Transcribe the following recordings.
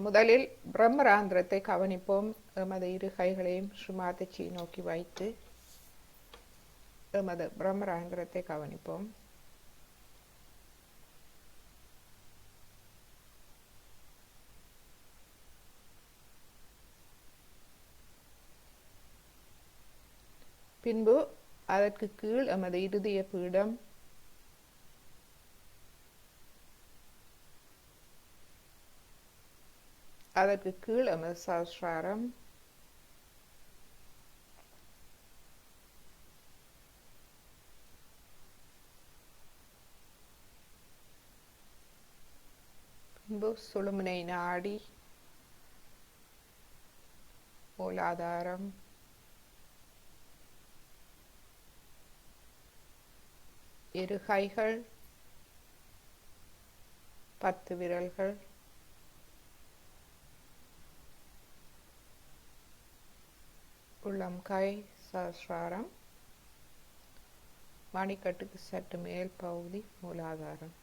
முதலில் பிரம்மராந்திரத்தை கவனிப்போம். எமது இரு கைகளையும் ஸ்ரீமாதச்சி நோக்கி வைத்து எமது பிரம்மராந்திரத்தை கவனிப்போம். பின்பு அதற்கு கீழ் எமது இருதய பீடம், அதற்கு கீழ் எமது சஹஸ்ராரம், பின்பு சுழுமுனை நாடி, மூலாதாரம், இரு கைகள், 10 விரல்கள், உள்ளம் கை, சஹஸ்ராரம், மணிக்கட்டுக்கு சற்று மேல் பகுதி மூலாதாரம்.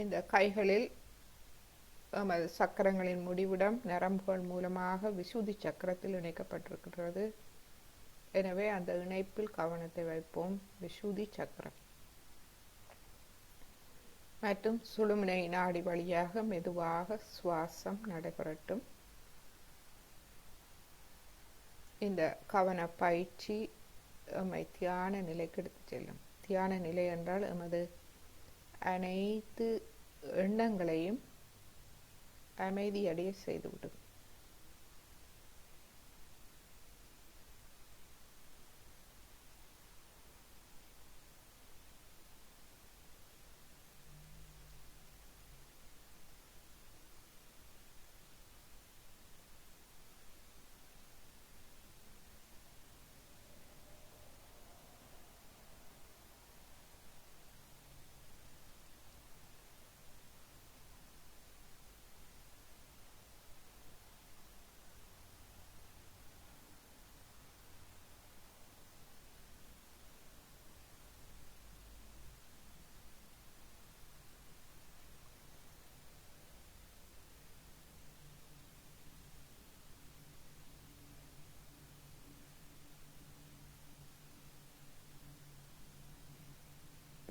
இந்த கைகளில் எமது சக்கரங்களின் முடிவிடம் நரம்புகள் மூலமாக விசுதி சக்கரத்தில் இணைக்கப்பட்டிருக்கிறது. எனவே அந்த இணைப்பில் கவனத்தை வைப்போம். விசுதி சக்கரம் மற்றும் சுழுமுனை நாடி வழியாக மெதுவாக சுவாசம் நடைபெறட்டும். இந்த கவன பயிற்சி எம்மை தியான நிலைக்கு எடுத்து செல்லும். தியான நிலை என்றால் எமது அனைத்து எண்ணங்களையும் அமைதியடைய செய்துவிடும்.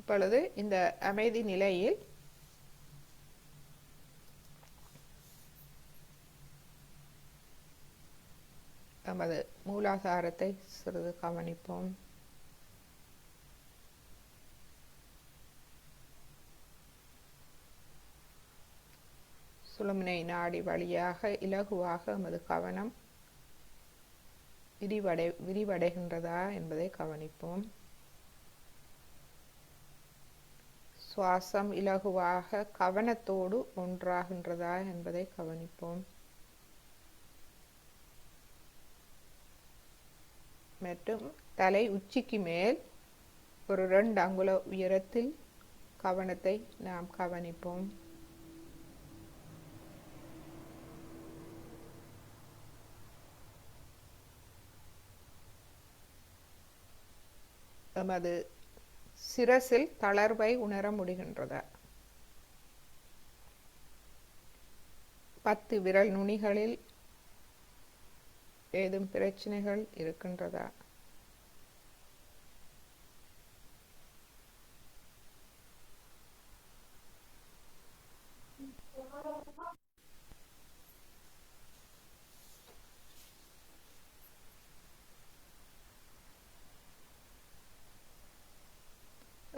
இப்பொழுது இந்த அமைதி நிலையில் நமது மூலாதாரத்தை சிறிது கவனிப்போம். சுழுமுனை நாடி வழியாக இலகுவாக நமது கவனம் விரிவடைகின்றதா என்பதை கவனிப்போம். சுவாசம் இலகுவாக கவனத்தோடு ஒன்றாகின்றதா என்பதை கவனிப்போம். மற்றும் தலை உச்சிக்கு மேல் ஒரு 2 அங்குல உயரத்தில் கவனத்தை நாம் கவனிப்போம். எமது சிரசில் தளர்வை உணர முடிகின்றதா? 10 விரல் நுனிகளில் ஏதும் பிரச்சனைகள் இருக்கின்றதா?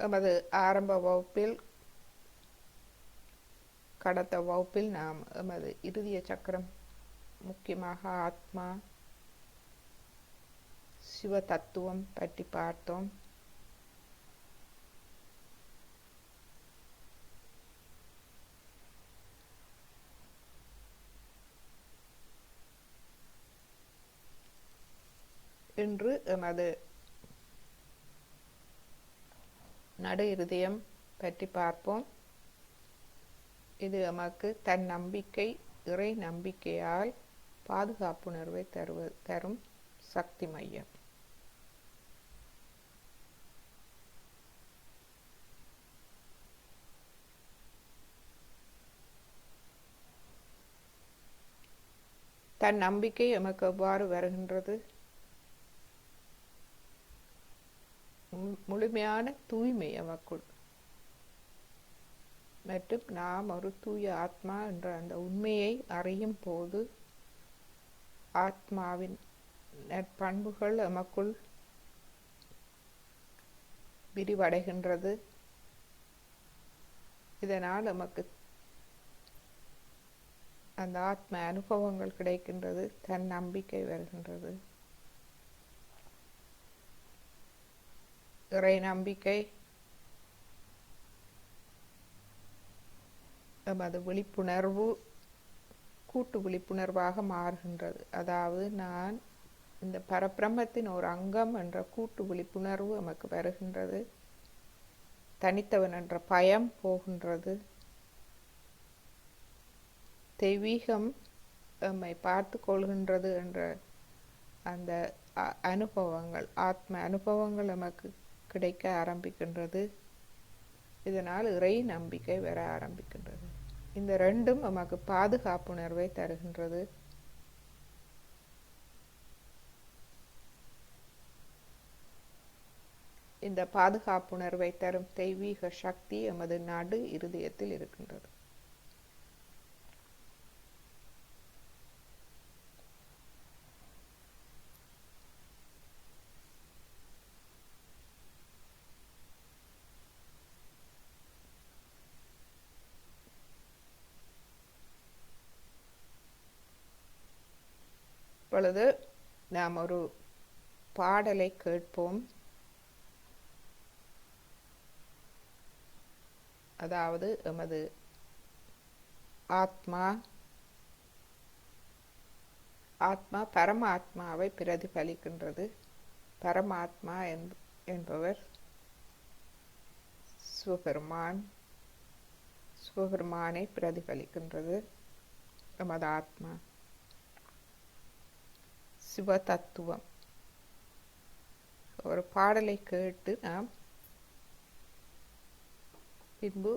எமது ஆரம்ப வகுப்பில் கடந்த வகுப்பில் நாம் எமது இருதய சக்கரம், முக்கியமாக ஆத்மா, சிவ தத்துவம் பற்றி பார்த்தோம். இன்று எமது நடு இருதயம் பற்றி பார்ப்போம். இது எமக்கு தன் நம்பிக்கை, இறை நம்பிக்கையால் பாதுகாப்புணர்வை தரும் சக்தி மையம். தன் நம்பிக்கை எமக்கு எவ்வாறு வருகின்றது? முழுமையான தூய்மை எமக்குள் மற்றும் நாம் ஒரு தூய ஆத்மா என்ற அந்த உண்மையை அறியும் போது ஆத்மாவின் நற்பண்புகள் எமக்குள் விரிவடைகின்றது. இதனால் எமக்கு அந்த ஆத்ம அனுபவங்கள் கிடைக்கின்றது, தன் நம்பிக்கை வருகின்றது. இறை நம்பிக்கை எமது விழிப்புணர்வு கூட்டு விழிப்புணர்வாக மாறுகின்றது. அதாவது நான் இந்த பரபிரம்மத்தின் ஒரு அங்கம் என்ற கூட்டு விழிப்புணர்வு எமக்கு வருகின்றது. தனித்தவன் என்ற பயம் போகின்றது. தெய்வீகம் எம்மை பார்த்து கொள்கின்றது என்ற அந்த அனுபவங்கள், ஆத்ம அனுபவங்கள் நமக்கு கிடைக்க ஆரம்பிக்கின்றது. இதனால் இறை நம்பிக்கை வர ஆரம்பிக்கின்றது. இந்த ரெண்டும் நமக்கு பாதுகாப்புணர்வை தருகின்றது. இந்த பாதுகாப்புணர்வை தரும் தெய்வீக சக்தி எமது நடு இருதயத்தில் இருக்கின்றது. இப்பொழுது நாம் ஒரு பாடலை கேட்போம். அதாவது எமது ஆத்மா பரமாத்மாவை பிரதிபலிக்கின்றது. பரமாத்மா என்பவர் சிவபெருமானை பிரதிபலிக்கின்றது. எமது ஆத்மா சிவ தத்துவம். ஒரு பாடலை கேட்டு நாம் பின்பு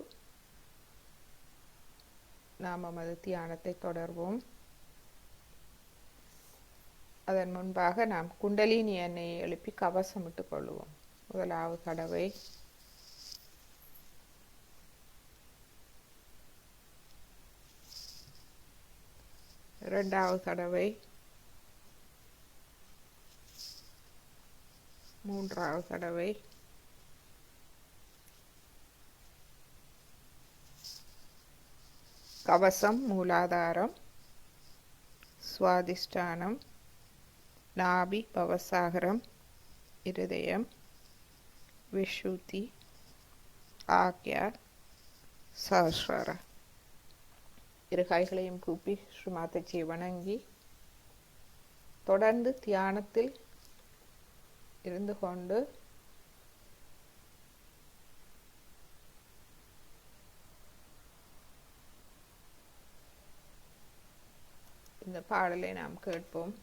நாம் நமது தியானத்தை தொடர்வோம். அதன் முன்பாக நாம் குண்டலினி எண்ணெயை எழுப்பி கவசமிட்டுக் கொள்வோம். முதலாவது தடவை இரண்டாவது தடவை, மூன்றாவது தடவை, கவசம் மூலாதாரம், சுவாதிஷ்டானம், நாபி பவசாகரம், இருதயம், விஷுதி, ஆக்யா, சஹஸ்ரா. இரு கைகளையும் கூப்பி ஸ்ரீமாதாஜியை வணங்கி தொடர்ந்து தியானத்தில் இருந்து கொண்டு இந்த பாடலை நாம் கேட்போம்.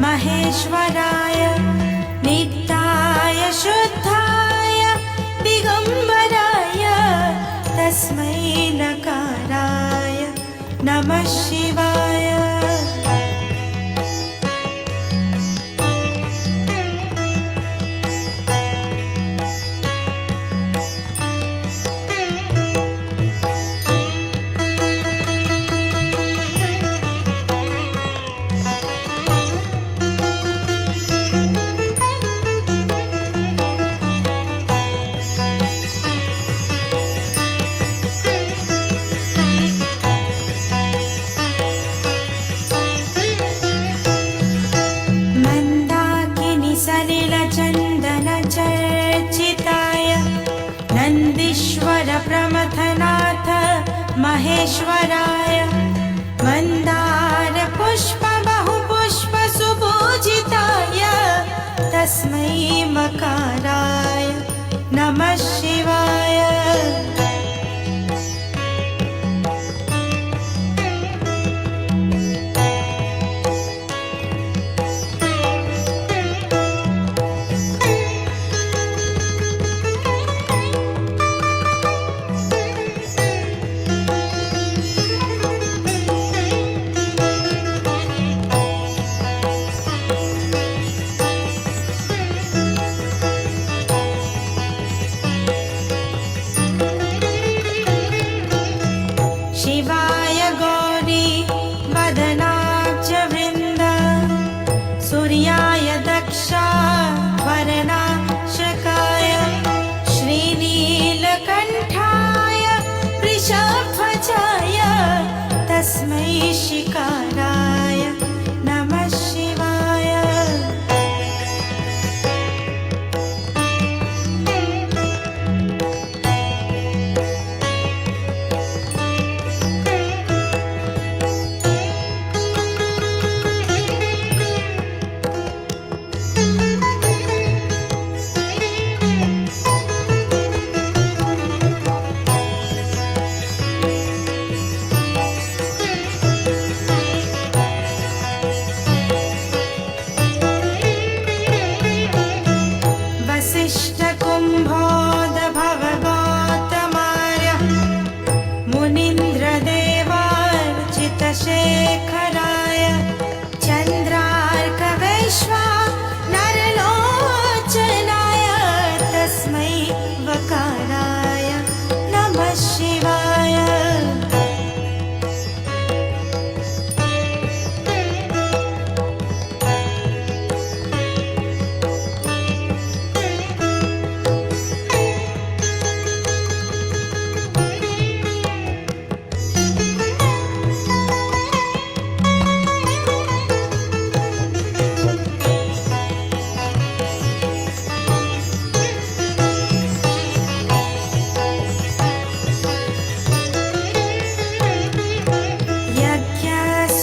महेश्वराय नित्याय शुद्धाय दिगंबराय तस्मै नकाराय नमः शिवाय। महेश्वराय मन्दारपुष्प बहुपुष्प सुपूजिताय तस्मै मकाराय नमः शिवाय। शिवाय गौरी वदनाब्जवृन्द सूर्याय दक्षाभरणाशकाय श्रीनीलकण्ठाय वृषध्वजाय तस्मै शिकाराय नमः शिवाय। वसिष्ठकुम्भोद्भवगौतमार्य मुनीन्द्रदेवार्चितशेखराय चन्द्रार्कवैश्वानरलोचनाय तस्मै वकाराय नमः शिवाय।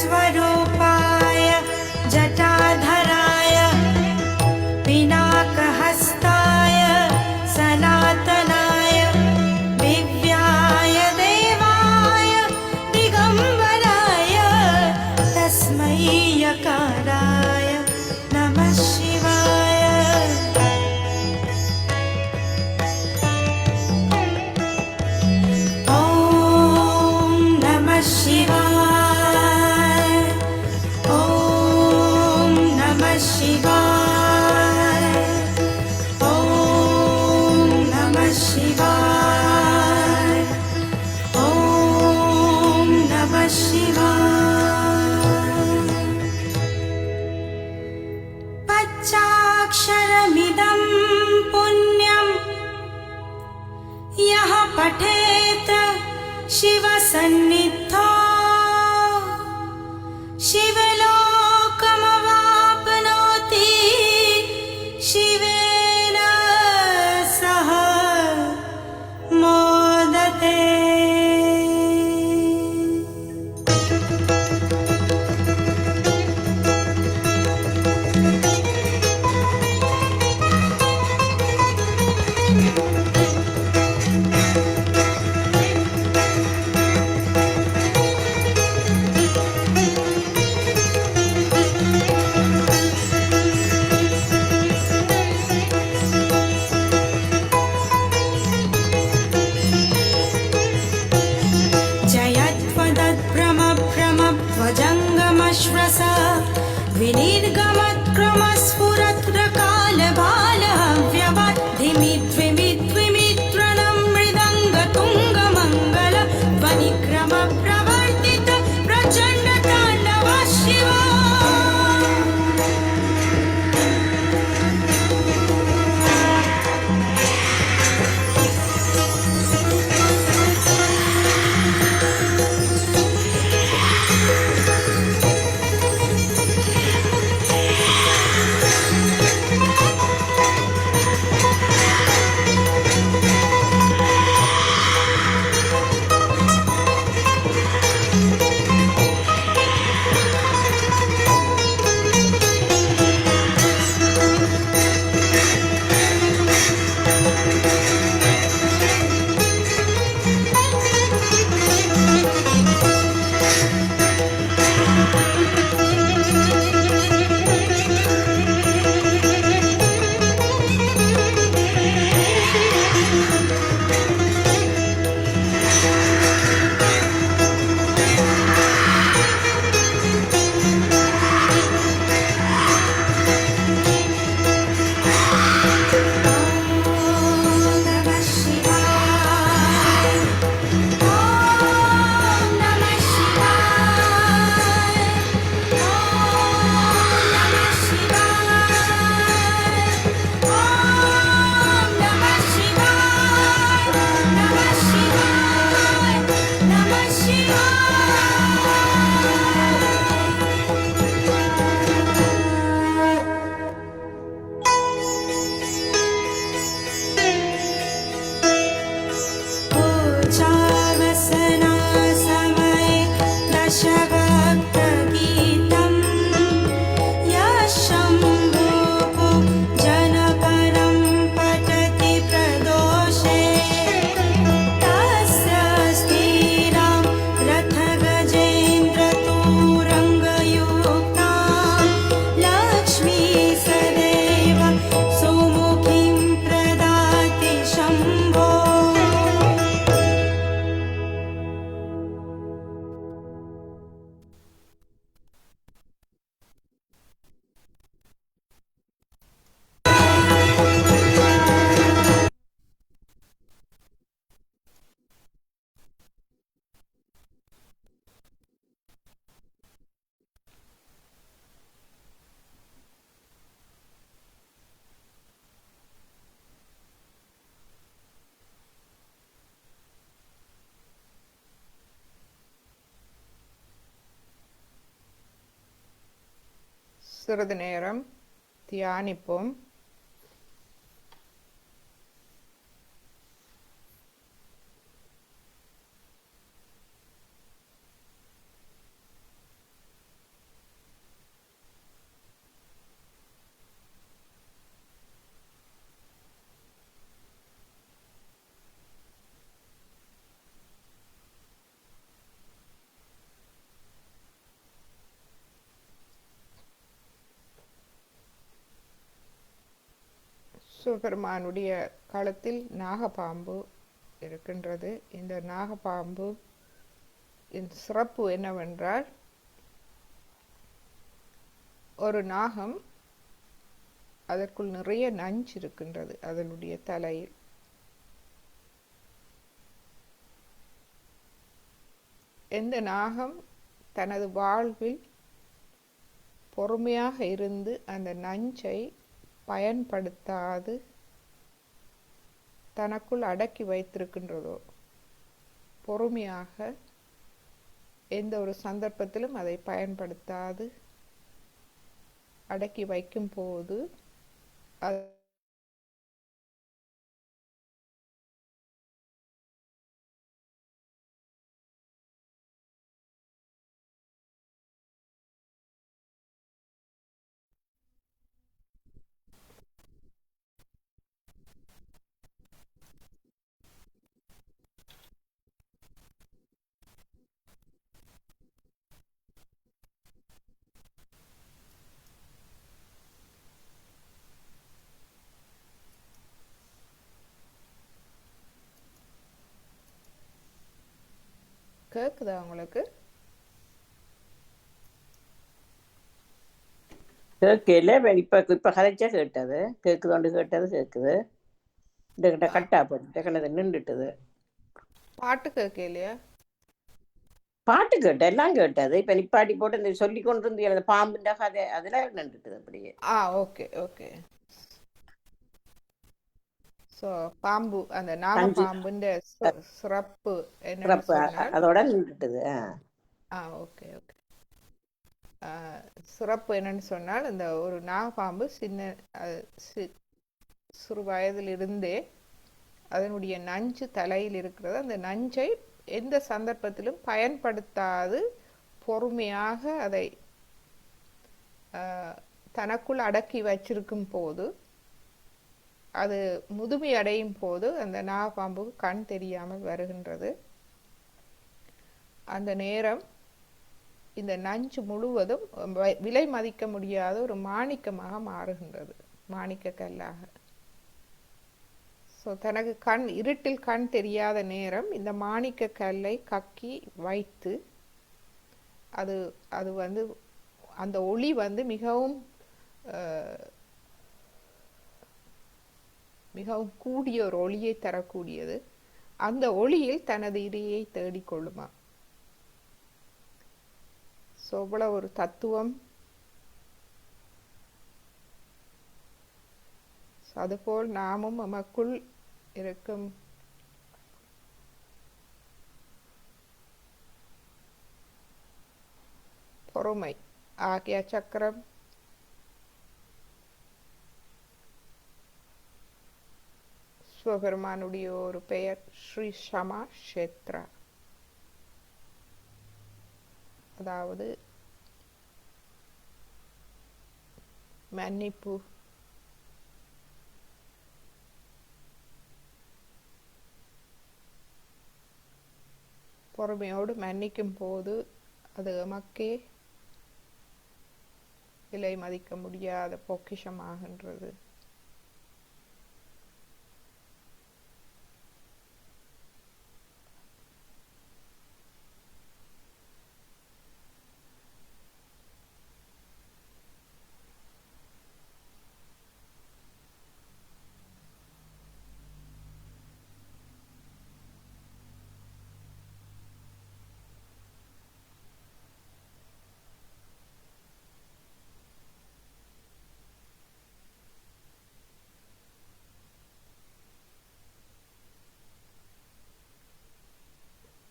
यज्ञस्वरूपाय जटाधराय पिनाकहस्ताय सनातनाय दिव्याय देवाय दिगम्बराय तस्मै यकाराय नमः शिवाय। ॐ नमः शिवाय। ॐ नमः शिवाय। ॐ नमः शिवाय। ॐ नमः शिवाय। पञ्चाक्षरमिदं पुण्यं यः पठेत शिवसन्निधौ शिवलोकमवाप्नोति शिवेन सह मोदते। जङ्गमश्वस विनिर्गमत्क्रमस्फुरत्रकालबालहव्यवत् धिमिद्विमिद्विमित्रणं मृदङ्गतुङ्गमङ्गल ध्वनिक्रमप्रवर्तित प्रचण्डताण्डव शिव। சிறிது நேரம் தியானிப்போம். சிவபெருமானுடைய களத்தில் நாகப்பாம்பு இருக்கின்றது. இந்த நாகப்பாம்பு சிறப்பு என்னவென்றால், ஒரு நாகம், அதற்குள் நிறைய நஞ்சு இருக்கின்றது அதனுடைய தலையில். எந்த நாகம் தனது வாழ்வில் பொறுமையாக இருந்து அந்த நஞ்சை பயன்படுத்தாது தனக்குள் அடக்கி வைத்திருக்கின்றதோ, பொறுமையாக எந்த ஒரு சந்தர்ப்பத்திலும் அதை பயன்படுத்தாது அடக்கி வைக்கும் போது கேக்குதா உங்களுக்கு? கேட்கல. இப்ப இப்ப கதைச்சா கேட்டது கேக்குதோண்டு கேட்டது கேக்குது. இந்த கட்டா போட்டு கிணது நின்றுட்டுது. பாட்டு கேட்கலையா? பாட்டு கேட்ட எல்லாம் கேட்டது. இப்ப நிப்பாட்டி போட்டு இந்த சொல்லி கொண்டு இருந்து அந்த பாம்புன்ற கதை அதுல நின்றுட்டுது அப்படியே. Okay okay. ஸோ பாம்பு, அந்த நாகப்பாம்புன்ற சிறப்பு என்னன்னு சொன்னால், அதோட நின்றுட்டுது. Okay okay. சிறப்பு என்னன்னு சொன்னால், இந்த ஒரு நாகப்பாம்பு சிறு வயதிலிருந்தே அதனுடைய நஞ்சு தலையில் இருக்கிறது. அந்த நஞ்சை எந்த சந்தர்ப்பத்திலும் பயன்படுத்தாது பொறுமையாக அதை தனக்குள் அடக்கி வச்சிருக்கும் போது, அது முதுமை அடையும் போது அந்த நாகப்பாம்புக்கு கண் தெரியாமல் வருகின்றது. அந்த நேரம் இந்த நஞ்சு முழுவதும் விலை மதிக்க முடியாத ஒரு மாணிக்கமாக மாறுகின்றது, மாணிக்க கல்லாக. ஸோ தனக்கு இருட்டில் கண் தெரியாத நேரம் இந்த மாணிக்க கல்லை கக்கி வைத்து அது அது வந்து அந்த ஒளி வந்து மிகவும் மிகவும் கூடிய ஒரு ஒளியை தரக்கூடியது. அந்த ஒளியில் தனது இரையை தேடிக்கொள்ளுமா. ஸோ இவ்வளவு ஒரு தத்துவம். அதுபோல் நாமும் நமக்குள் இருக்கும் பொறுமை ஆகிய சக்கரம் சிவபெருமானுடைய ஒரு பெயர் ஸ்ரீ ஷமா க்ஷேத்ரா. அதாவது மன்னிப்பு, பொறுமையோடு மன்னிக்கும் போது அது எமக்கே விலை மதிக்க முடியாத பொக்கிஷமாகின்றது.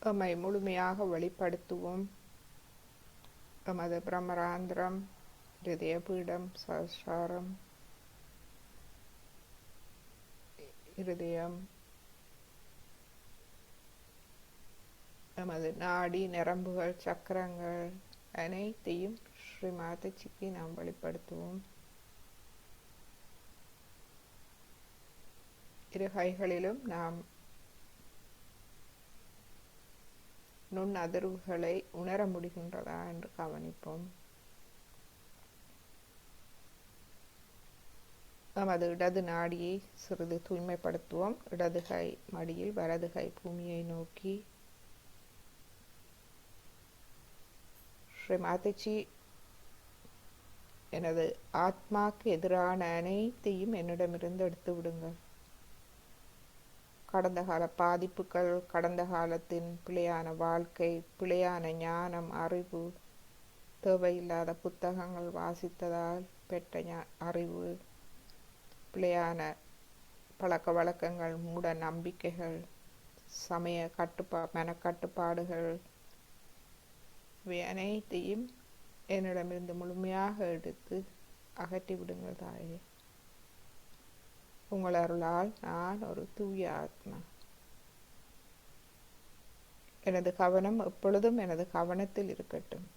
எம்மை முழுமையாக வெளிப்படுத்துவோம். எமது பிரம்மராந்திரம் இருதய பீடம், சஹஸ்ராரம், இருதயம், நமது நாடி நரம்புகள், சக்கரங்கள் அனைத்தையும் ஸ்ரீ மாதாஜிக்கு நாம் வெளிப்படுத்துவோம். இரு கைகளிலும் நாம் நுண் அதிர்வுகளை உணர முடிகின்றதா என்று கவனிப்போம். நமது இடது நாடியை சிறிது தூய்மைப்படுத்துவோம். இடது கை மடியில், வலது கை பூமியை நோக்கி. ஸ்ரீ மாதாஜி, எனது ஆத்மாக்கு எதிரான அனைத்தையும் என்னிடமிருந்து எடுத்து விடுங்கள். கடந்த கால பாதிப்புகள், கடந்த காலத்தின் பிழையான வாழ்க்கை, பிழையான ஞானம், அறிவு, தேவையில்லாத புத்தகங்கள் வாசித்ததால் பெற்ற அறிவு, பிழையான பழக்க வழக்கங்கள், மூட நம்பிக்கைகள், சமய மனக்கட்டுப்பாடுகள், இவை அனைத்தையும் என்னிடமிருந்து முழுமையாக எடுத்து அகற்றி விடுங்கள் தாயே. உங்கள் அருளால் நான் ஒரு தூய ஆத்மா. எனது கவனம் எப்பொழுதும் எனது கவனத்தில் இருக்கட்டும்.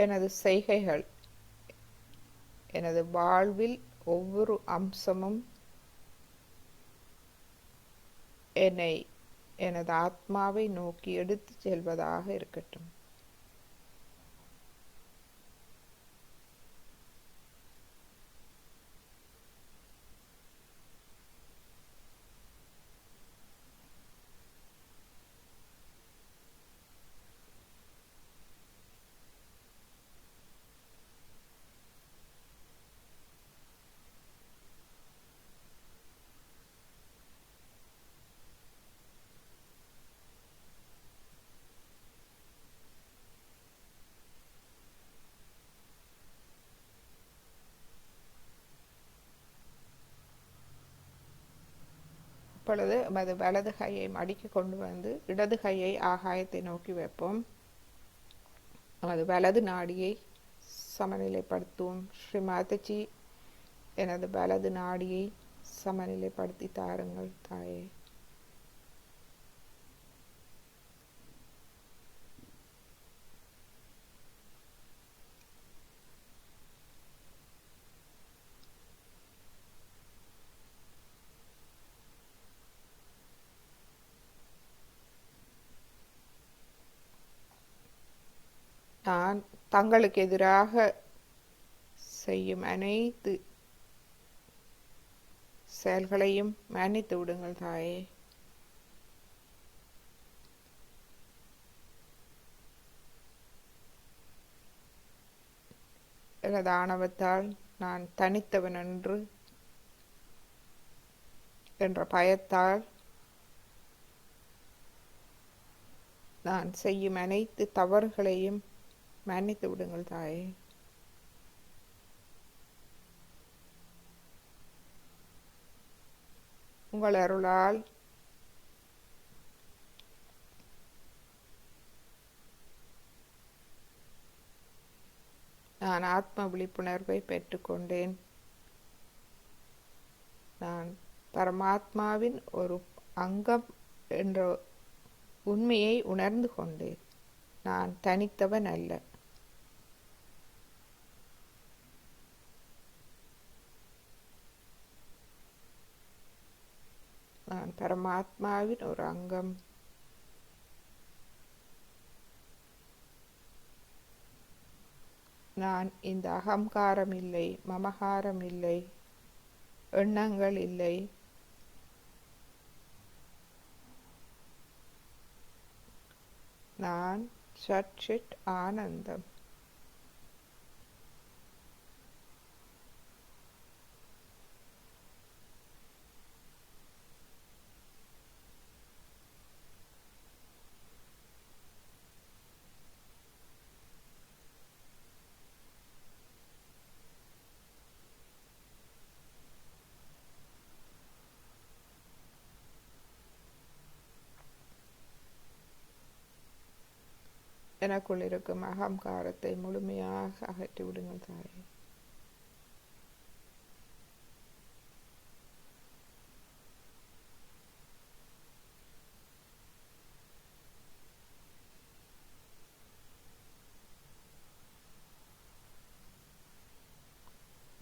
எனது செய்கைகள், எனது வாழ்வில் ஒவ்வொரு அம்சமும் என்னை எனது ஆத்மாவை நோக்கி எடுத்து செல்வதாக இருக்கட்டும். இப்பொழுது நமது வலது கையை மடிக்க கொண்டு வந்து இடது கையை ஆகாயத்தை நோக்கி வைப்போம். நமது வலது நாடியை சமநிலைப்படுத்துவோம். ஸ்ரீ மாதாஜி, எனது வலது நாடியை சமநிலைப்படுத்தி தாருங்கள் தாயே. நான் தங்களுக்கு எதிராக செய்யும் அனைத்து செயல்களையும் மன்னித்து விடுங்கள் தாயே. எனது ஆணவத்தால் நான் தனித்தவன் என்ற பயத்தால் நான் செய்யும் அனைத்து தவறுகளையும் மன்னித்து விடுங்கள் தாயே. உங்கள் அருளால் நான் ஆத்ம விழிப்புணர்வை பெற்றுக்கொண்டேன். நான் பரமாத்மாவின் ஒரு அங்கம் என்ற உண்மையை உணர்ந்து கொண்டேன். நான் தனித்தவன் அல்ல. நான் பரமாத்மாவின் ஒரு அங்கம். நான் இந்த அகங்காரம் இல்லை, மமகாரம் இல்லை, எண்ணங்கள் இல்லை. நான் சச்சித் ஆனந்தம். எனக்குள் இருக்கும் அகங்காரத்தை முழுமையாக அகற்றி விடுங்கள் தாயே.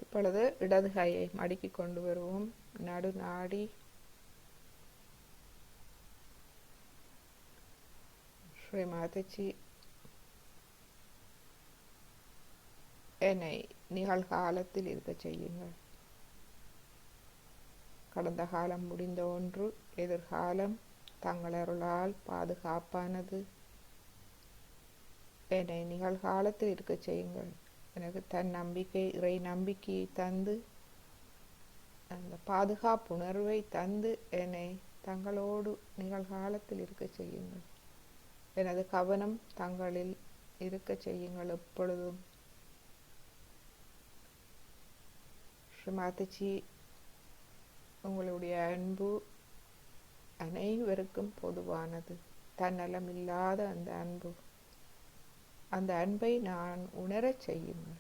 இப்பொழுது இடது கையை மடக்கி கொண்டு வருவோம். நடு நாடி ஸ்ரீ மாதாஜி என்னை நிகழ்காலத்தில் இருக்க செய்யுங்கள். கடந்த காலம் முடிந்த ஒன்று, எதிர்காலம் தங்கள் அருளால் பாதுகாப்பானது. என்னை நிகழ்காலத்தில் இருக்க செய்யுங்கள். எனக்கு தன் நம்பிக்கை, இறை நம்பிக்கையை தந்து, அந்த பாதுகாப்புணர்வை தந்து என்னை தங்களோடு நிகழ்காலத்தில் இருக்க செய்யுங்கள். எனது கவனம் தங்களில் இருக்க செய்யுங்கள் எப்பொழுதும். ஸ்ரீ மாதாஜி, உங்களுடைய அன்பு அனைவருக்கும் பொதுவானது. தன்னலம் இல்லாத அந்த அன்பு, அந்த அன்பை நான் உணரச் செய்யுங்கள்.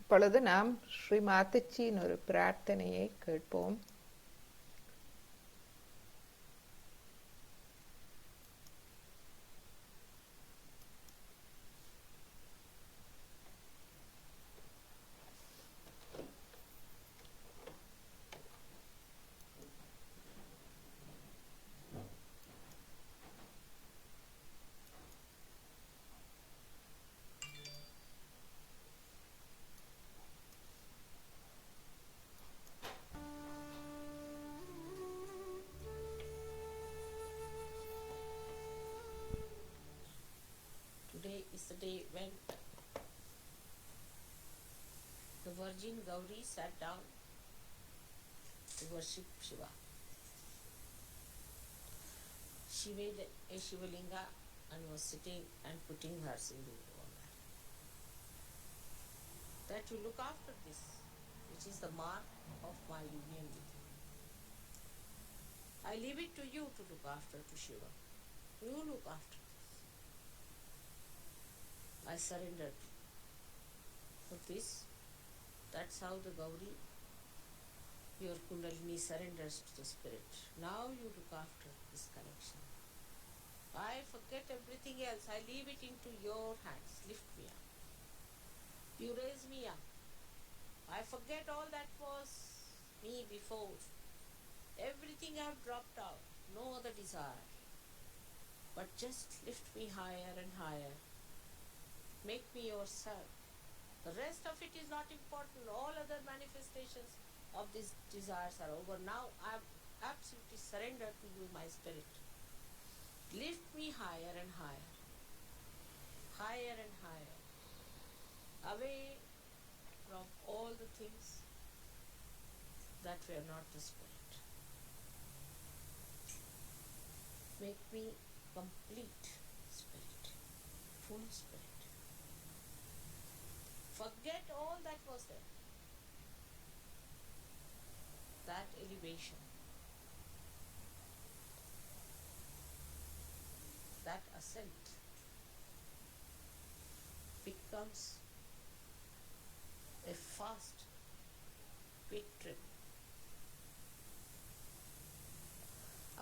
இப்பொழுது நாம் ஸ்ரீ மாதாஜியின் ஒரு பிரார்த்தனையை கேட்போம். Today is the day when the Virgin Gauri sat down to worship Shiva. She made a Shivalinga and was sitting and putting her sindoor on that. That you look after this, which is the mark of my union with you. I leave it to you to look after to Shiva. You look after this. I surrendered for this. That's how the Gauri, your Kundalini, surrenders to the spirit. Now you look after this connection. I forget everything else. I leave it into your hands. Lift me up. You raise me up. I forget all that was me before. Everything I have dropped out. No other desire. But just lift me higher and higher. Make me yourself. The rest of it is not important. All other manifestations of these desires are over. Now I am absolutely surrendered to you, my spirit. Lift me higher and higher. Higher and higher. Away from all the things that were not the spirit. Make me complete spirit. Full spirit. Forget all that was there. That elevation, that ascent becomes a fast, quick trip.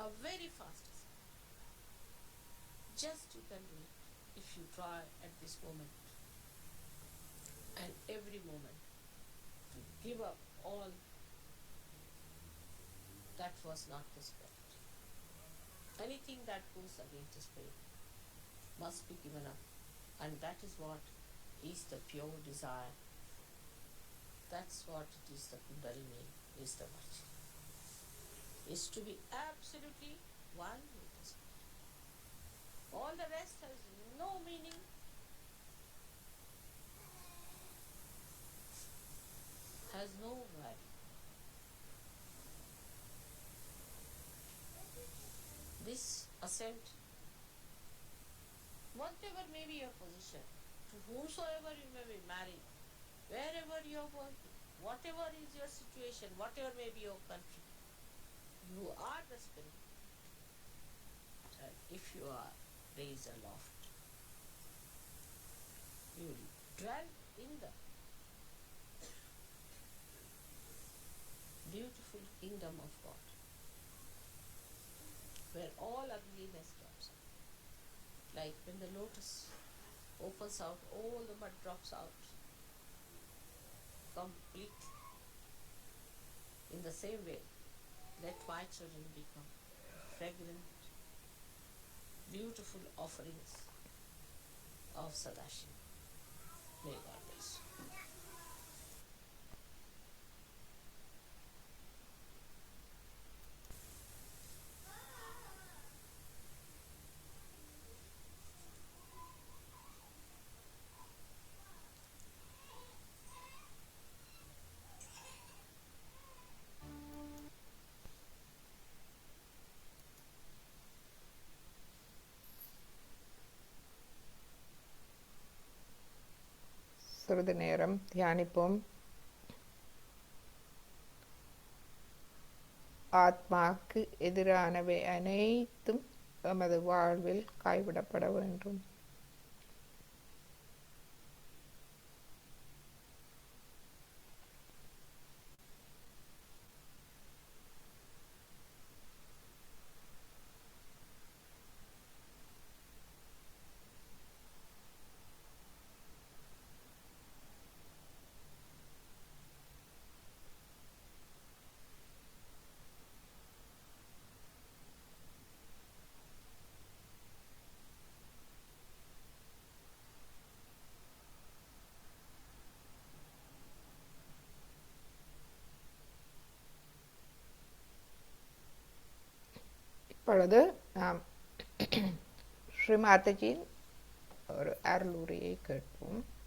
A very fast ascent. Just you can do it if you try at this moment. And every moment to give up all that was not the spirit. Anything that goes against the spirit must be given up, and that is what is the pure desire. That's what it is, the Kundalini is the Virgin. Is to be absolutely one with the spirit. All the rest has no meaning. has no value. This ascent, whatever may be your position, to whomsoever you may be married, wherever you are working, whatever is your situation, whatever may be your country, you are the spirit. And if you are raised aloft, you will dwell in the beautiful kingdom of God, where all ugliness drops out. Like when the lotus opens out, all the mud drops out completely. In the same way, let my children become fragrant, beautiful offerings of Sadashiva. May God bless you. சிறிது நேரம் தியானிப்போம். ஆத்மாக்கு எதிரானவை அனைத்தும் எமது வாழ்வில் கைவிடப்பட வேண்டும். இப்பொழுது நாம் ஸ்ரீ மாதாஜியின் ஒரு அருளுரையை கேட்போம்.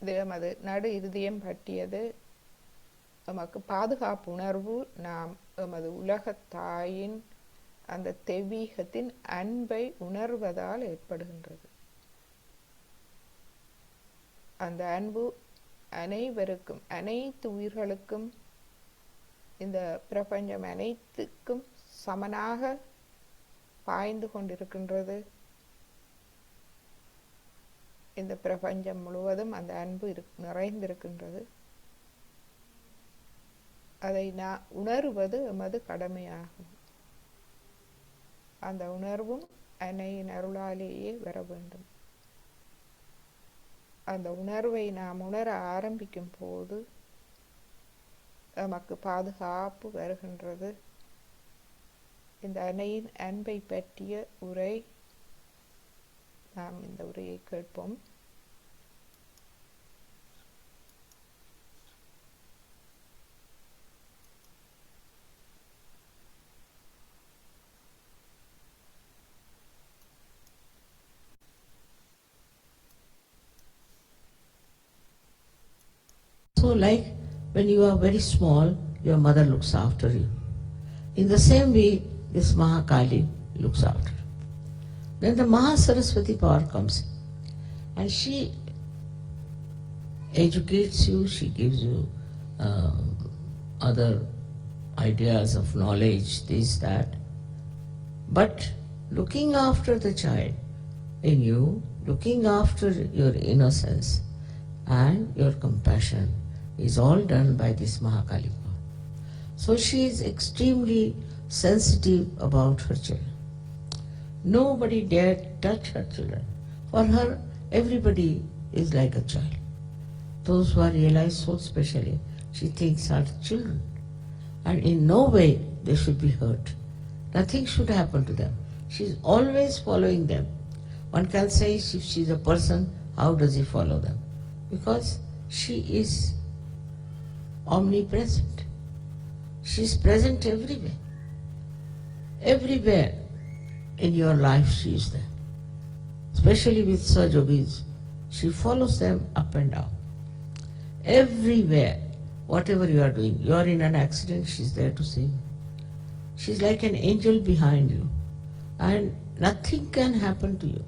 இது எமது நடு இருதயம் பற்றியது. எமக்கு பாதுகாப்பு உணர்வு நாம் எமது உலகத் தாயின் அந்த தெய்வீகத்தின் அன்பை உணர்வதால் ஏற்படுகின்றது. அந்த அன்பு அனைவருக்கும், அனைத்து உயிர்களுக்கும், இந்த பிரபஞ்சம் அனைத்துக்கும் சமனாக பாய்ந்து கொண்டிருக்கின்றது. இந்த பிரபஞ்சம் முழுவதும் அந்த அன்பு நிறைந்திருக்கின்றது. அதை நான் உணர்வது எமது கடமையாகும். அந்த உணர்வும் அன்னையின் அருளாலேயே வர வேண்டும். அந்த உணர்வை நாம் உணர ஆரம்பிக்கும் போது நமக்கு பாதுகாப்பு வருகின்றது. இந்த அன்னையின் அன்பை பற்றிய உரை, நாம் இந்த உரையை கேட்போம். So like when you are very small, your mother looks after you. In the same way, this Mahakali looks after you. Then the Mahasaraswati power comes in, and she educates you, she gives you other ideas of knowledge, this, that. But looking after the child in you, looking after your innocence and your compassion is all done by this Mahakalima. So she is extremely sensitive about her children. Nobody dared touch her children. For her, everybody is like a child. Those who are realized so specially, she thinks are children. And in no way they should be hurt. Nothing should happen to them. She is always following them. One can say if she is a person, how does he follow them? Because she is omnipresent. She is present everywhere. Everywhere in your life she is there. Especially with Sahajogis, she follows them up and down. Everywhere, whatever you are doing, you are in an accident, she is there to save you. She is like an angel behind you. And nothing can happen to you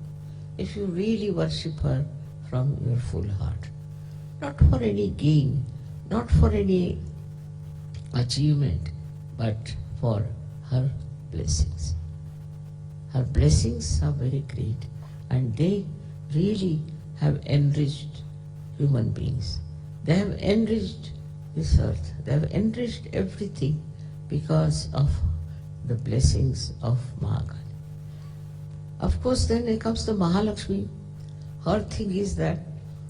if you really worship her from your full heart. Not for any gain, not for any achievement, but for her blessings. Her blessings are very great and they really have enriched human beings. They have enriched this earth. They have enriched everything because of the blessings of Mahakali. Of course, then there comes the Mahalakshmi. Her thing is that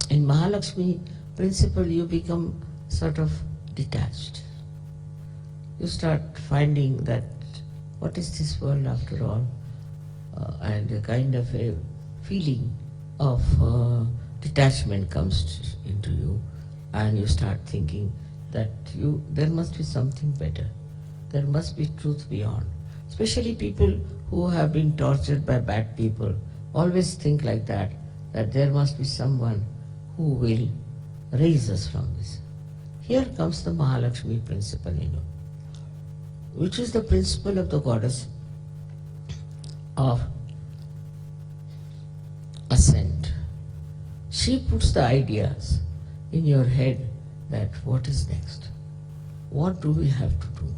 in Mahalakshmi principle you become sort of detached. You start finding that what is this world after all? And a kind of a feeling of detachment comes into you, and you start thinking that there must be something better. There must be truth beyond. Especially people who have been tortured by bad people always think like that there must be someone who will raise us from this. Here comes the Mahalakshmi principle in you, which is the principle of the goddess of ascent. She puts the ideas in your head that what is next? What do we have to do?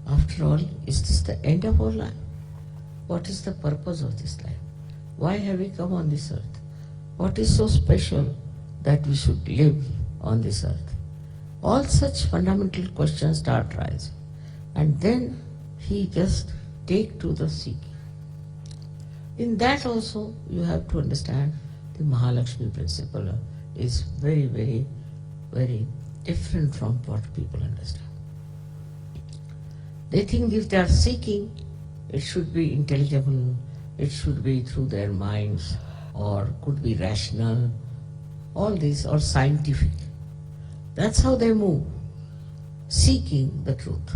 After all, is this the end of our life? What is the purpose of this life? Why have we come on this earth? What is so special that we should live on this earth? All such fundamental questions start rising. And then he just take to the seeking. In that also you have to understand the Mahalakshmi principle is very, very, very different from what people understand. They think if they are seeking, it should be intelligible, it should be through their minds, or could be rational, all this, or scientific. That's how they move, seeking the truth.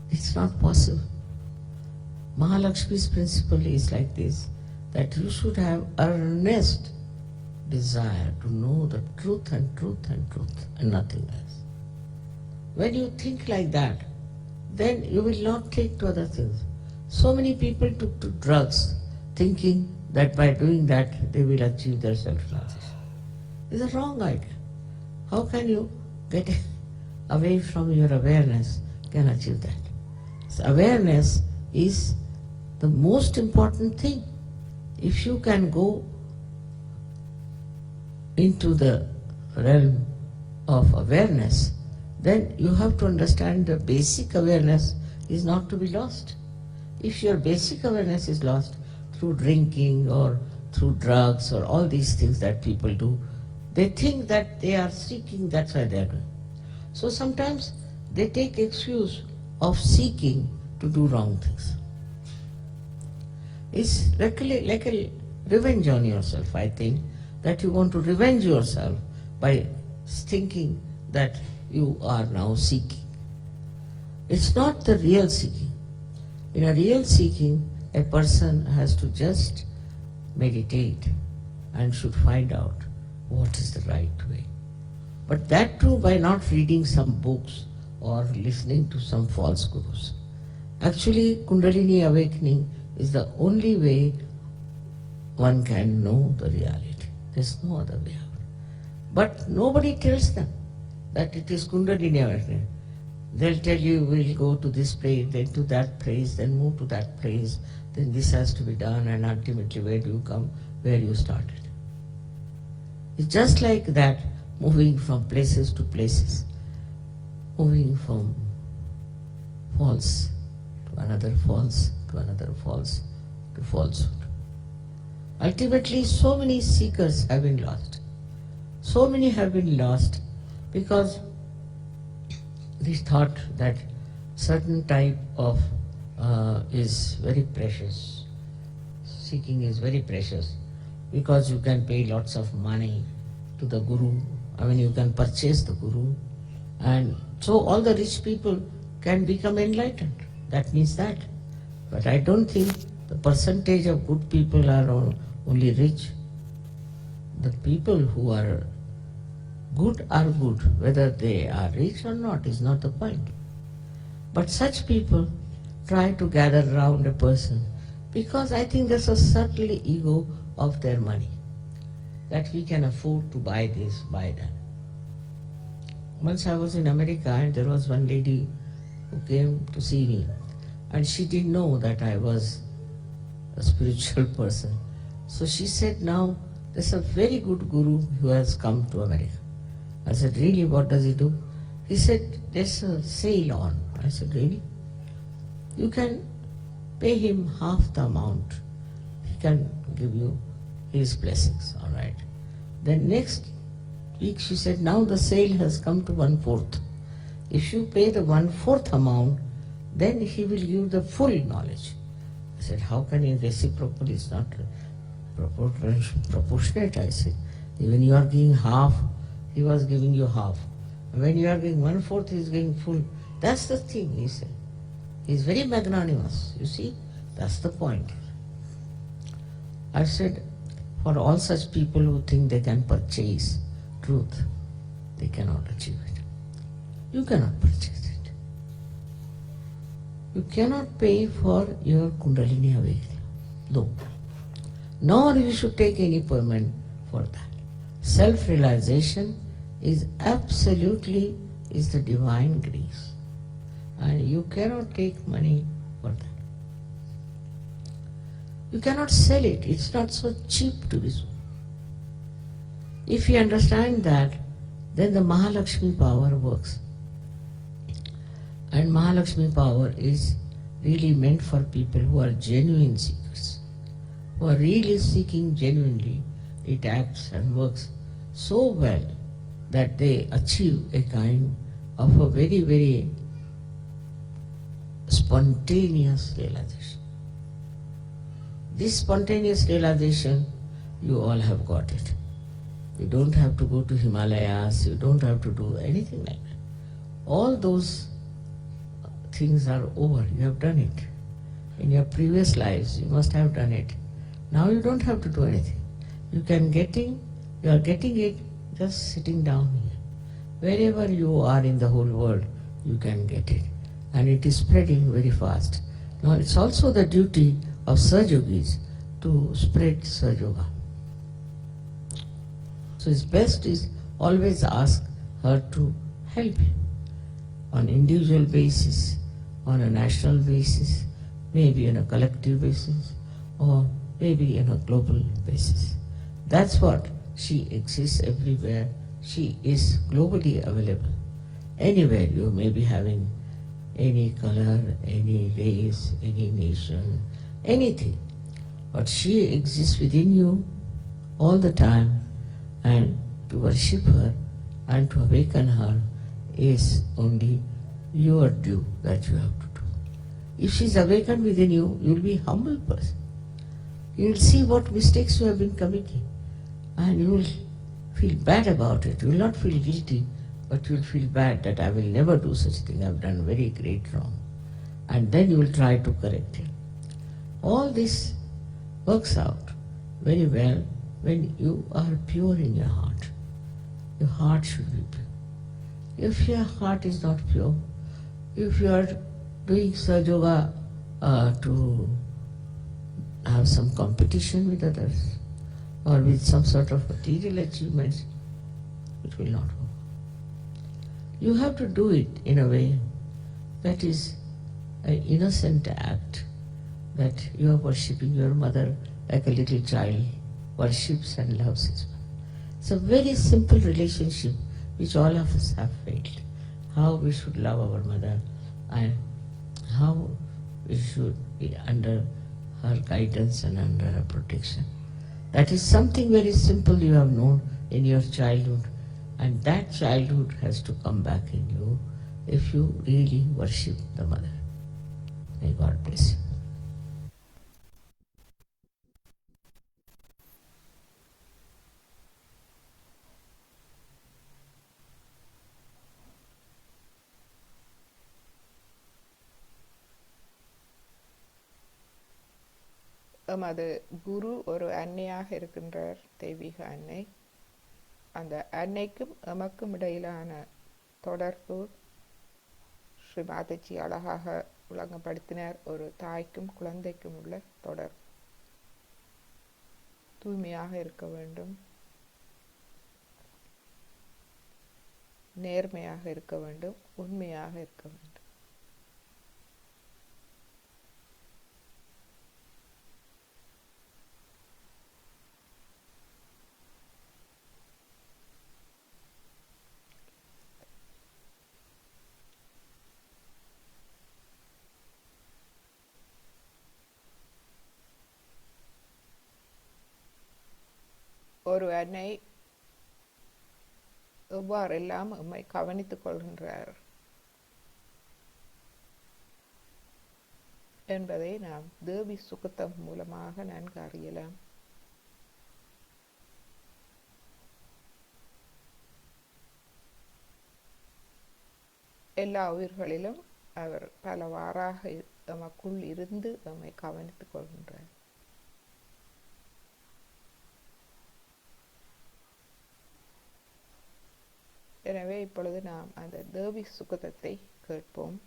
It's not possible. Mahalakshmi's principle is like this, that you should have earnest desire to know the truth and truth and truth and nothing else. When you think like that, then you will not take to other things. So many people took to drugs thinking that by doing that they will achieve their self-realization. It's a wrong idea. How can you get away from your awareness can achieve that? So awareness is the most important thing. If you can go into the realm of awareness, then you have to understand the basic awareness is not to be lost. If your basic awareness is lost through drinking or through drugs or all these things that people do, they think that they are seeking, that's why they are doing. So sometimes they take excuse of seeking to do wrong things. It's like a revenge on yourself, I think, that you want to revenge yourself by thinking that you are now seeking. It's not the real seeking. In a real seeking, a person has to just meditate and should find out what is the right way. But that too by not reading some books or listening to some false gurus. Actually, Kundalini awakening is the only way one can know the reality. There's no other way out. But nobody tells them that it is Kundalini awakening. They'll tell you, we'll go to this place, then to that place, then move to that place, then this has to be done, and ultimately where do you come? Where you started. It's just like that moving from places to places, moving from false to another false, to another false, to falsehood. Ultimately, so many seekers have been lost. So many have been lost because they thought that certain type of is very precious. Seeking is very precious because you can pay lots of money to the guru. I mean, you can purchase the guru, and so all the rich people can become enlightened. That means that. But I don't think the percentage of good people are only rich. The people who are good, whether they are rich or not is not the point. But such people try to gather around a person because I think there's a subtle ego of their money, that we can afford to buy this, buy that. Once I was in America and there was one lady who came to see me, and she didn't know that I was a spiritual person. So she said, now there's a very good guru who has come to America. I said, really, what does he do? He said, there's a sale on. I said, really? You can pay him half the amount. He can give you his blessings, all right. Then next week she said, now the sale has come to 1/4. If you pay the 1/4 amount, then he will give the full knowledge. I said, how can he reciprocal? It's not proportionate. I said, when you are giving half, he was giving you half. When you are giving 1/4, he is giving full. That's the thing, he said. He is very magnanimous, you see. That's the point. I said, for all such people who think they can purchase truth, they cannot achieve it. You cannot purchase it. You cannot pay for your Kundalini awakening. No. Nor you should take any payment for that. Self-realization is absolutely the divine grace. And you cannot take money for that. You cannot sell it. It's not so cheap to be sold. If you understand that, then the Mahalakshmi power works. And Mahalakshmi power is really meant for people who are genuine seekers, who are really seeking genuinely. It acts and works so well that they achieve a kind of a very, very spontaneous realization. This spontaneous realization, you all have got it. You don't have to go to Himalayas, you don't have to do anything like that. All those things are over, you have done it. In your previous lives, you must have done it. Now you don't have to do anything. You are getting it just sitting down here. Wherever you are in the whole world, you can get it. And it is spreading very fast. Now it's also the duty of Sahaja-yogis to spread Sahaja Yoga. So it's best is always ask her to help you on individual basis, on a national basis, maybe on a collective basis, or maybe on a global basis. That's what she exists everywhere. She is globally available. Anywhere you may be having any color, any race, any nation, anything. But she exists within you all the time, and to worship her and to awaken her is only your due that you have to do. If she is awakened within you, you will be a humble person. You will see what mistakes you have been committing, and you will feel bad about it. You will not feel guilty, but you will feel bad that I will never do such a thing. I have done very great wrong. And then you will try to correct it. All this works out very well when you are pure in your heart. Your heart should be pure. If your heart is not pure, if you are doing Sahaja Yoga to have some competition with others or with some sort of material achievements, it will not work. You have to do it in a way that is an innocent act, that you are worshipping your mother like a little child worships and loves his mother. It's a very simple relationship which all of us have felt. How we should love our mother and how we should be under her guidance and under her protection. That is something very simple you have known in your childhood, and that childhood has to come back in you if you really worship the mother. May God bless you. எமது குரு ஒரு அன்னையாக இருக்கின்றார், தெய்வீக அன்னை. அந்த அன்னைக்கும் எமக்கும் இடையிலான தொடர்பு ஸ்ரீ மாதாஜி அழகாக விளங்கப்படுத்தினார். ஒரு தாய்க்கும் குழந்தைக்கும் உள்ள தொடர்பு தூய்மையாக இருக்க வேண்டும், நேர்மையாக இருக்க வேண்டும், உண்மையாக இருக்க வேண்டும். ஒரு அன்னை எவ்வாறெல்லாம் நம்மை கவனித்துக் கொள்கின்றார் என்பதை நாம் தேவி சுகத்தம் மூலமாக நன்கு அறியலாம். எல்லா உயிர்களிலும் அவர் பலவாறாக நமக்குள் இருந்து நம்மை கவனித்துக் கொள்கின்றார். எனவே இப்பொழுது நாம் அந்த தேவி சுகதத்தை கேட்போம்.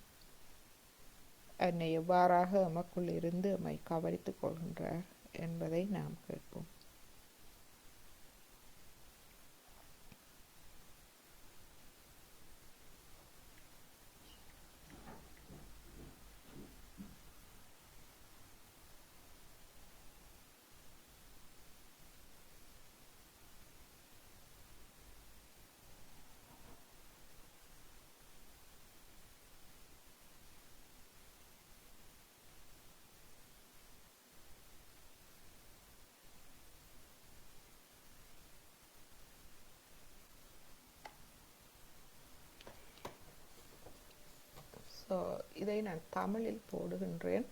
அன்னை எவ்வாறாக நமக்குள் இருந்து நம்மை கவனித்துக் கொள்கின்றார் என்பதை நாம் கேட்போம். இதை நான் தமிழில் போடுகின்றேன்.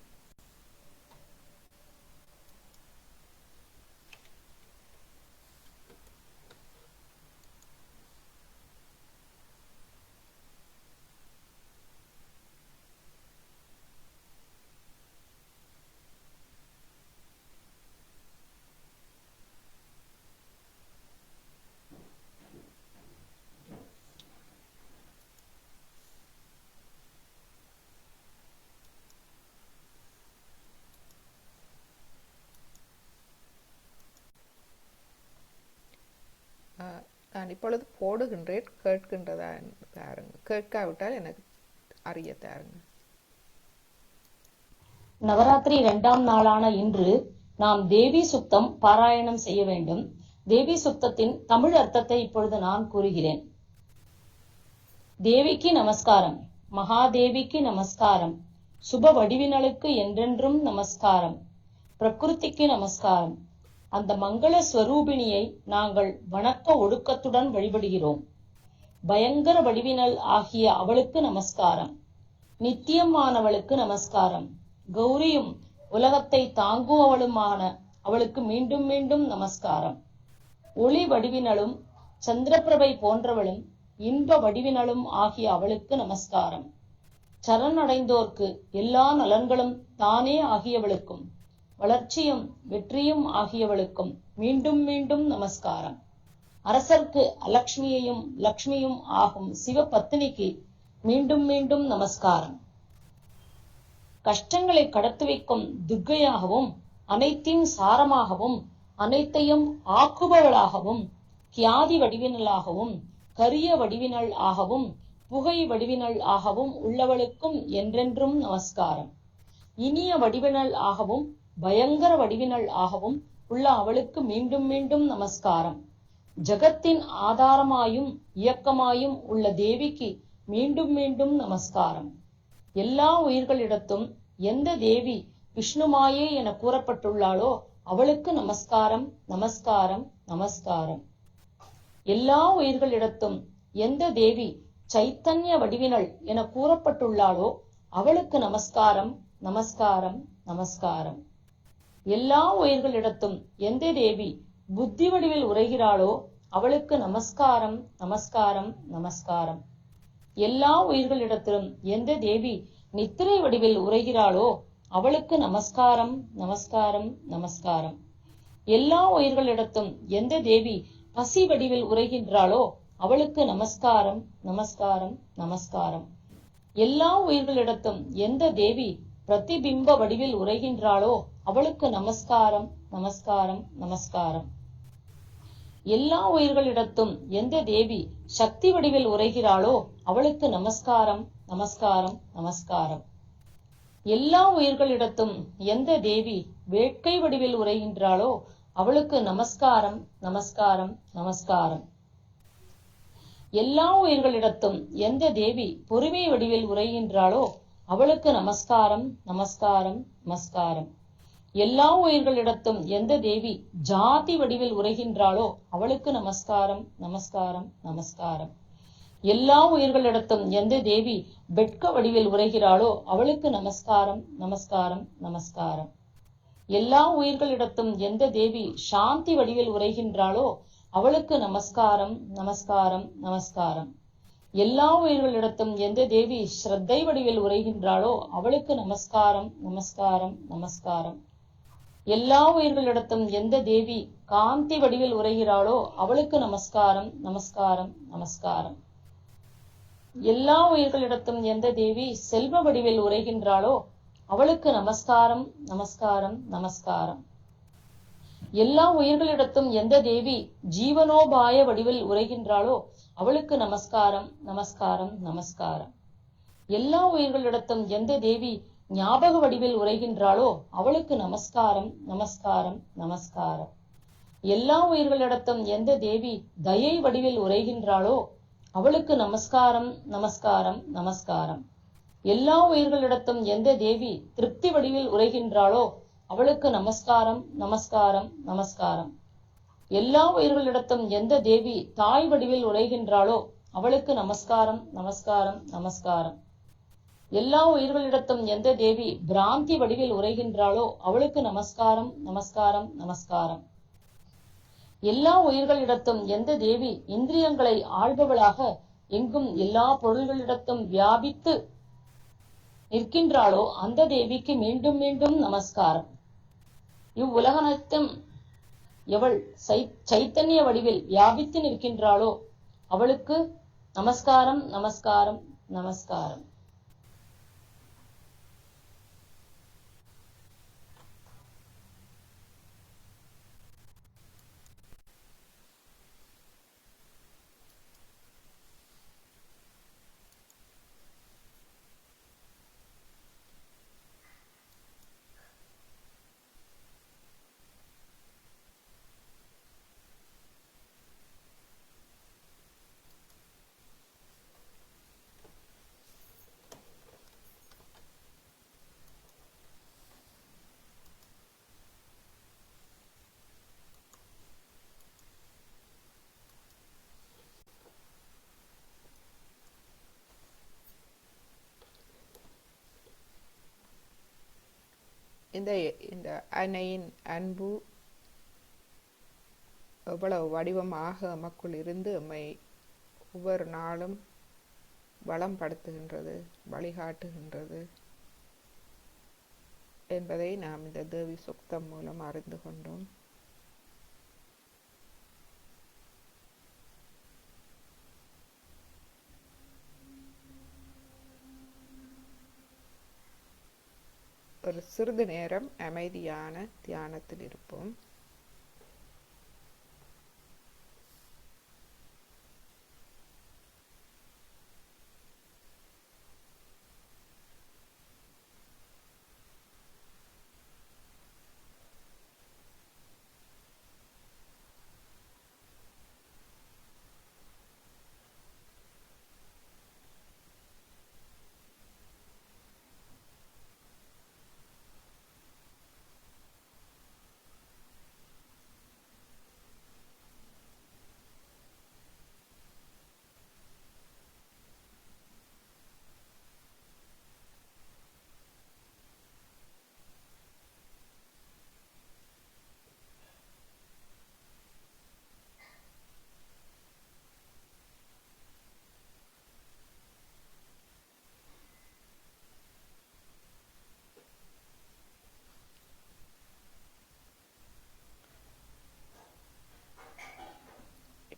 நான் இப்பொழுது போடுகின்றேன். கேட்கின்றதா தாருங்க. கேட்காவிட்டால் எனக்கு அறிய தாருங்க. நவராத்திரி 2ஆம் நாளான இன்று நாம் தேவி சுக்தம் பாராயணம் செய்ய வேண்டும். தேவி சுக்தத்தின் தமிழ் அர்த்தத்தை இப்பொழுது நான் கூறுகிறேன். தேவிக்கு நமஸ்காரம், மகாதேவிக்கு நமஸ்காரம், சுப வடிவினளுக்கு என்றென்றும் நமஸ்காரம், பிரகிருதிக்கு நமஸ்காரம். அந்த மங்கள ஸ்வரூபிணியை நாங்கள் வணக்க ஒடுக்கத்துடன் வழிபடுகிறோம். பயங்கர வடிவினல் ஆகிய அவளுக்கு நமஸ்காரம், நித்தியமானவளுக்கு நமஸ்காரம், கௌரியும் உலகத்தை தாங்குபவளுமான அவளுக்கு மீண்டும் மீண்டும் நமஸ்காரம். ஒளி வடிவினலும் சந்திரபிரபை போன்றவளும் இன்ப வடிவினலும் ஆகிய அவளுக்கு நமஸ்காரம். சரணடைந்தோர்க்கு எல்லா நலன்களும் தானே ஆகியவளுக்கும் வளர்ச்சியும் வெற்றியும் ஆகியவளுக்கும் மீண்டும் மீண்டும் நமஸ்காரம். அரசர்க்கு அலக்ஷ்மியையும் லக்ஷ்மியும் ஆகும் சிவபத்தினிக்கு மீண்டும் மீண்டும் நமஸ்காரம். கஷ்டங்களை கடத்து வைக்கும் துர்க்கையாகவும் அனைத்தின் சாரமாகவும் அனைத்தையும் ஆக்குபவளாகவும் கியாதி வடிவினலாகவும் கரிய வடிவினல் ஆகவும் புகை வடிவினல் ஆகவும் உள்ளவளுக்கும் என்றென்றும் நமஸ்காரம். இனிய வடிவினல் ஆகவும் பயங்கர வடிவினல் ஆகவும் உள்ள அவளுக்கு மீண்டும் மீண்டும் நமஸ்காரம். ஜகத்தின் ஆதாரமாயும் இயக்கமாயும் உள்ள தேவிக்கு மீண்டும் மீண்டும் நமஸ்காரம். எல்லா உயிர்களிடத்தும் எந்த தேவி விஷ்ணுமாயே என கூறப்பட்டுள்ளாளோ அவளுக்கு நமஸ்காரம், நமஸ்காரம், நமஸ்காரம். எல்லா உயிர்களிடத்தும் எந்த தேவி சைத்தன்ய வடிவினள் என கூறப்பட்டுள்ளாளோ அவளுக்கு நமஸ்காரம், நமஸ்காரம், நமஸ்காரம். எல்லா உயிர்களிடத்தும் எந்த தேவி புத்தி வடிவில் உரைகிறாளோ அவளுக்கு நமஸ்காரம், நமஸ்காரம், நமஸ்காரம். எல்லா உயிர்களிடத்திலும் எந்த தேவி நித்திரை வடிவில் உரைகிறாளோ அவளுக்கு நமஸ்காரம், நமஸ்காரம், நமஸ்காரம். எல்லா உயிர்களிடத்தும் எந்த தேவி பசி வடிவில் உரைகின்றாளோ அவளுக்கு நமஸ்காரம், நமஸ்காரம், நமஸ்காரம். எல்லா உயிர்களிடத்தும் எந்த தேவி பிரதிபிம்ப வடிவில் உரைகின்றாளோ அவளுக்கு நமஸ்காரம், நமஸ்காரம், நமஸ்காரம். எல்லா உயிர்களிடத்தும் எந்த தேவி சக்தி வடிவில் உரைகிறாளோ அவளுக்கு நமஸ்காரம், நமஸ்காரம், நமஸ்காரம். எல்லா உயிர்களிடத்தும் எந்த தேவி வேட்கை வடிவில் உரைகின்றாளோ அவளுக்கு நமஸ்காரம், நமஸ்காரம், நமஸ்காரம். எல்லா உயிர்களிடத்தும் எந்த தேவி பொறுமை வடிவில் உரைகின்றாளோ அவளுக்கு நமஸ்காரம், நமஸ்காரம், நமஸ்காரம். எல்லா உயிர்களிடத்தும் எந்த தேவி ஜாதி வடிவில் உரைகின்றாளோ அவளுக்கு நமஸ்காரம், நமஸ்காரம், நமஸ்காரம். எல்லா உயிர்களிடத்தும் எந்த தேவி வெட்க வடிவில் உரைகிறாளோ அவளுக்கு நமஸ்காரம், நமஸ்காரம், நமஸ்காரம். எல்லா உயிர்களிடத்தும் எந்த தேவி சாந்தி வடிவில் உரைகின்றாளோ அவளுக்கு நமஸ்காரம், நமஸ்காரம், நமஸ்காரம். எல்லா உயிர்களிடத்தும் எந்த தேவி ஸ்ரத்தை வடிவில் உரைகின்றாளோ அவளுக்கு நமஸ்காரம், நமஸ்காரம், நமஸ்காரம். எல்லா உயிர்களிடத்தும் எந்த தேவி காந்தி வடிவில் உரைகிறாளோ அவளுக்கு நமஸ்காரம், நமஸ்காரம், நமஸ்காரம். எல்லா உயிர்களிடத்தும் எந்த தேவி செல்வ வடிவில் உரைகின்றாளோ அவளுக்கு நமஸ்காரம், நமஸ்காரம், நமஸ்காரம். எல்லா உயிர்களிடத்தும் எந்த தேவி ஜீவனோபாய வடிவில் உரைகின்றாளோ அவளுக்கு நமஸ்காரம், நமஸ்காரம், நமஸ்காரம். எல்லா உயிர்களிடத்தும் எந்த தேவி ஞாபக வடிவில் உரைகின்றாளோ அவளுக்கு நமஸ்காரம், நமஸ்காரம், நமஸ்காரம். எல்லா உயிர்களிடத்தும் எந்த தேவி தயை வடிவில் உரைகின்றாளோ அவளுக்கு நமஸ்காரம், நமஸ்காரம், நமஸ்காரம். எல்லா உயிர்களிடத்தும் எந்த தேவி திருப்தி வடிவில் உரைகின்றாளோ அவளுக்கு நமஸ்காரம், நமஸ்காரம், நமஸ்காரம். எல்லா உயிர்களிடத்தும் எந்த தேவி தாய் வடிவில் உரைகின்றாளோ அவளுக்கு நமஸ்காரம், நமஸ்காரம், நமஸ்காரம். எல்லா உயிர்களிடத்தும் எந்த தேவி பிராந்தி வடிவில் உரைகின்றாளோ அவளுக்கு நமஸ்காரம், நமஸ்காரம், நமஸ்காரம். எல்லா உயிர்களிடத்தும் எந்த தேவி இந்திரியங்களை ஆள்பவளாக எங்கும் எல்லா பொருள்களிடத்தும் வியாபித்து நிற்கின்றாளோ அந்த தேவிக்கு மீண்டும் மீண்டும் நமஸ்காரம். இவ்வுலகனைத்தும் எவள் சைத்தன்ய வடிவில் வியாபித்து நிற்கின்றாளோ அவளுக்கு நமஸ்காரம், நமஸ்காரம், நமஸ்காரம். இந்த அன்னையின் அன்பு எவ்வளவு வடிவமாக எமக்குள் இருந்து எம்மை ஒவ்வொரு நாளும் வளம்படுத்துகின்றது, வழிகாட்டுகின்றது என்பதை நாம் இந்த தேவி சுக்தம் மூலம் அறிந்து கொண்டோம். ஒரு சிறிது நேரம் அமைதியான தியானத்தில் இருப்போம்.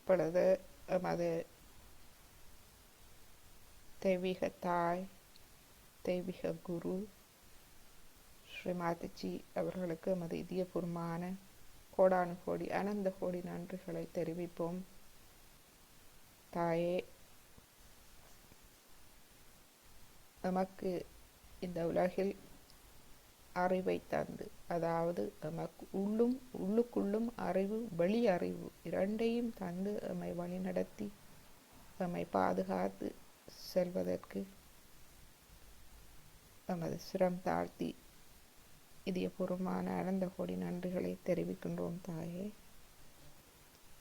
இப்பொழுது எமது தெய்வீக தாய், தெய்வீக குரு ஸ்ரீமாதஜி அவர்களுக்கு எமது இதயபூர்வமான கோடானு கோடி அனந்த கோடி நன்றிகளை தெரிவிப்போம். தாயே, நமக்கு இந்த உலகில் அறிவை தந்து, அதாவது நமக்கு உள்ளுக்குள்ளும் அறிவு, வெளி அறிவு இரண்டையும் தந்து எம்மை வழிநடத்தி எம்மை பாதுகாத்து செல்வதற்கு நமது சிரம் தாழ்த்தி இதயபூர்வமான அனந்த கோடி நன்றிகளை தெரிவிக்கின்றோம் தாயே.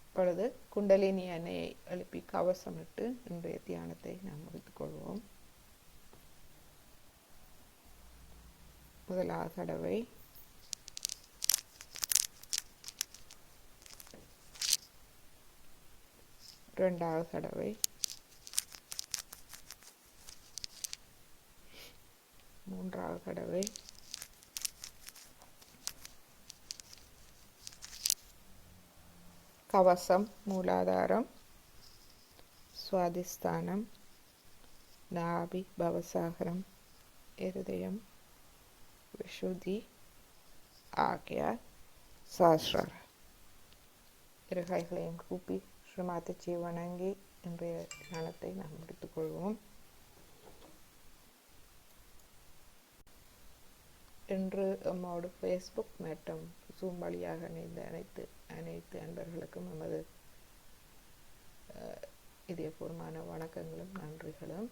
இப்பொழுது குண்டலினி அன்னையை எழுப்பி கவசமிட்டு இன்றைய தியானத்தை நாம் முடித்துக் கொள்வோம். முதலாவது தடவை இரண்டாவது தடவை மூன்றாவது தடவை கவசம், மூலாதாரம், சுவாதிஸ்தானம், நாபி, பவசாகரம், இருதயம், விஷுதி ஆகிய சாஸ்திர இருகைகளையும் கூப்பி ஸ்ரீமாதஜி வணங்கி இன்றைய தியானத்தை நாம் முடித்துக் கொள்வோம். இன்று நம்மோடு ஃபேஸ்புக் மற்றும் ஜூம் வழியாக இணைந்த அனைத்து அன்பர்களுக்கும் நமது இதயபூர்வமான வணக்கங்களும் நன்றிகளும்.